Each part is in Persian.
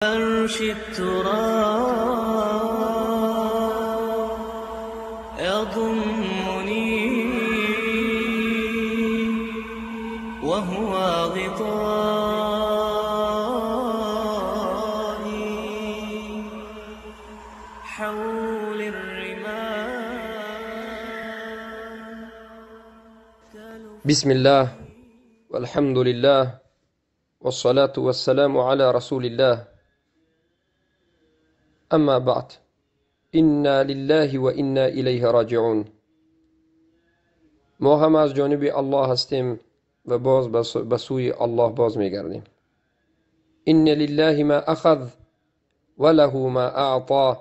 فرش التراب يضمني وهو غطائي حول الرمال. بسم الله والحمد لله والصلاة والسلام على رسول الله. اما بعد، انا لله و انا الیه راجعون. ما هم از جانب الله هستیم و باز به سوی الله باز میگردیم. ان لله ما اخذ وله ما اعطى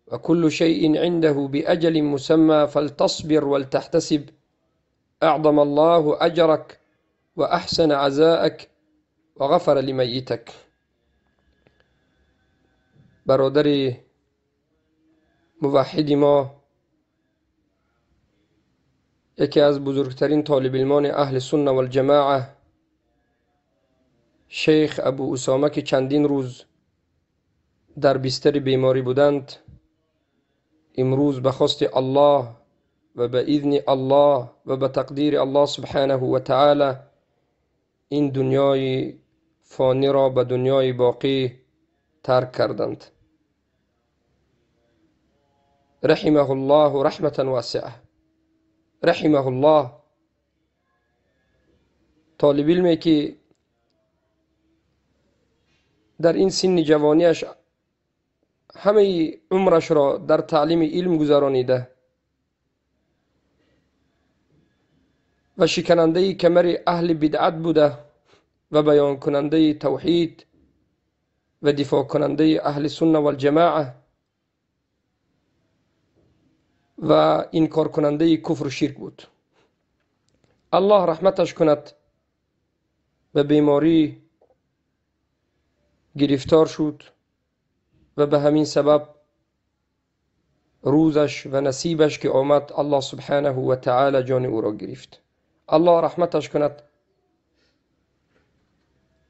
وكل شيء عنده بأجل مسمى فلتصبر ولتحتسب اعظم الله اجرك واحسن عزاءك وغفر لمیتک. برادر موحد ما، یکی از بزرگترین طالب علمان اهل سنت و الجماعه، شیخ ابو اسامه، که چندین روز در بستر بیماری بودند، امروز به خواست الله و به اذن الله و به تقدیر الله سبحانه و تعالی این دنیای فانی را به دنیای باقی ترک کردند. رحمه الله رحمتا واسعه. رحمه الله، طالب علمی که در این سن جوانیش همه عمرش را در تعلیم علم گذرانیده و شکننده کمر اهل بدعت بوده و بیان کننده توحید و دفاع کننده اهل سنت و الجماعه و انکار کننده کفر و شرک بود. الله رحمتش کند. و بیماری گرفتار شد و به همین سبب روزش و نصیبش که آمد الله سبحانه و تعالی جان او را گرفت. الله رحمتش کند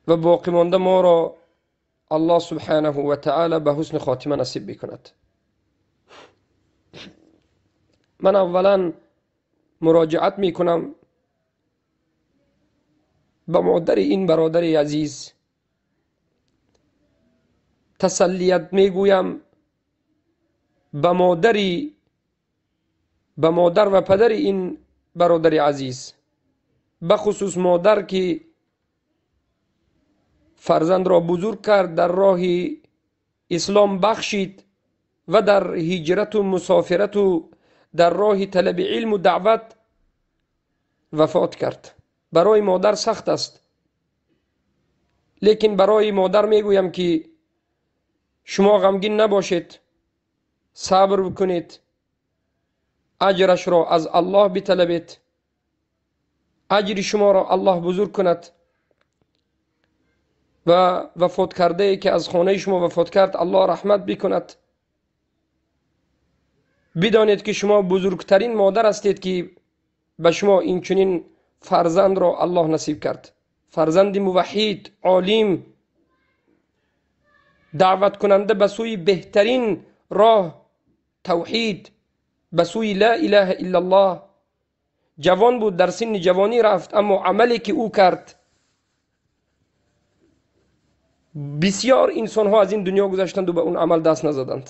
و باقی مانده ما را الله سبحانه و تعالی به حسن خاتمه نصیب بکند. من اولا مراجعت می کنم به مادر این برادر عزیز، تسلیت می گویم به مادر و پدر این برادر عزیز، به خصوص مادر که فرزند را بزرگ کرد، در راه اسلام بخشید و در هجرت و مسافرت و در راه طلب علم و دعوت وفات کرد. برای مادر سخت است، لیکن برای مادر میگویم که شما غمگین نباشید، صبر بکنید، اجرش را از الله بطلبید، اجر شما را الله بزرگ کند و وفات کرده ای که از خانه شما وفات کرد الله رحمت بکند. بدانید که شما بزرگترین مادر هستید که به شما این چنین فرزند را الله نصیب کرد. فرزند موحد، عالم، دعوت کننده به سوی بهترین راه توحید، به سوی لا اله الا الله. جوان بود، در سن جوانی رفت، اما عملی که او کرد، بسیار انسان ها از این دنیا گذشتند و به اون عمل دست نزدند.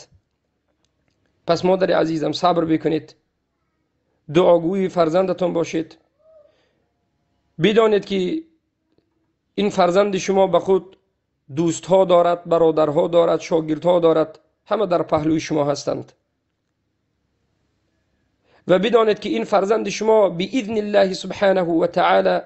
پس مادر عزیزم صبر بکنید، دعاگوی فرزندتان باشید. بدانید که این فرزند شما به خود دوست ها دارد، برادرها دارد، شاگردها دارد، همه در پهلوی شما هستند. و بدانید که این فرزند شما باذن الله سبحانه و تعالی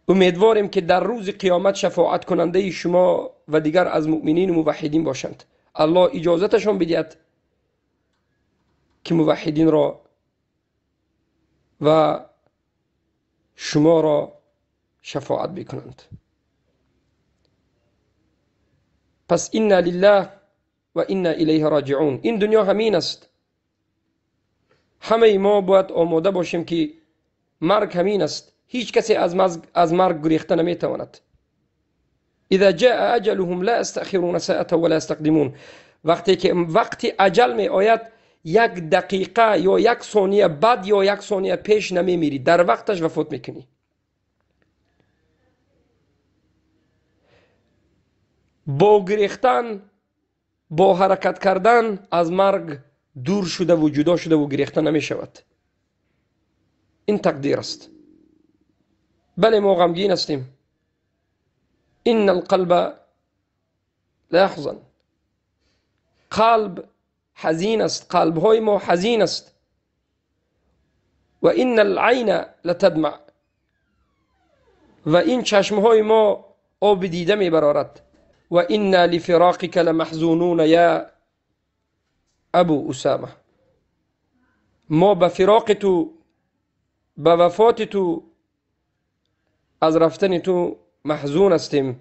امیدواریم که در روز قیامت شفاعت کننده شما و دیگر از مؤمنین و موحدین باشند. الله اجازتشان بدهد که موحدین را و شما را شفاعت بکنند. پس انا لله و انا الیه راجعون. این دنیا همین است. همه ما باید آماده باشیم که مرگ همین است. هیچ کسی از مرگ گریخته نمیتواند. اذا جاء اجلهم لا استأخرون ساعة ولا استقدمون. وقتی که وقتی اجل می آید یک دقیقه یا یک ثانیه بعد یا یک ثانیه پیش نمی میری، در وقتش وفات میکنی. با گریختن، با حرکت کردن از مرگ دور شده و جدا شده و گریخته نمی شود. این تقدیر است. بله ما غمگین هستیم. ان القلب لا يحزن. قلب حزین است، قلب های ما حزین است. و ان العین لتدمع. و این چشم های ما آب دیده می برارد. و انا لفراقک لمحزونون یا ابو اسامه. ما به فراق تو، به وفات تو، از رفتن تو محزون هستیم.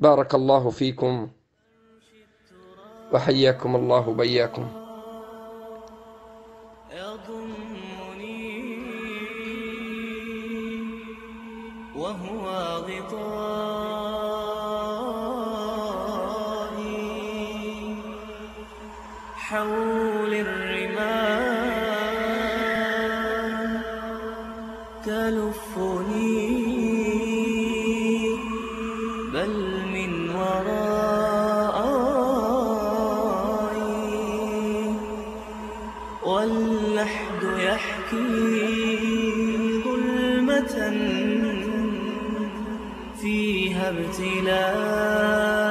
بارك الله فيكم وحياكم الله بياكم. يضمني وهو غطائي حول الرمال تلفني بل من ورائي واللحد يحكي ظلمة فيها ابتلاء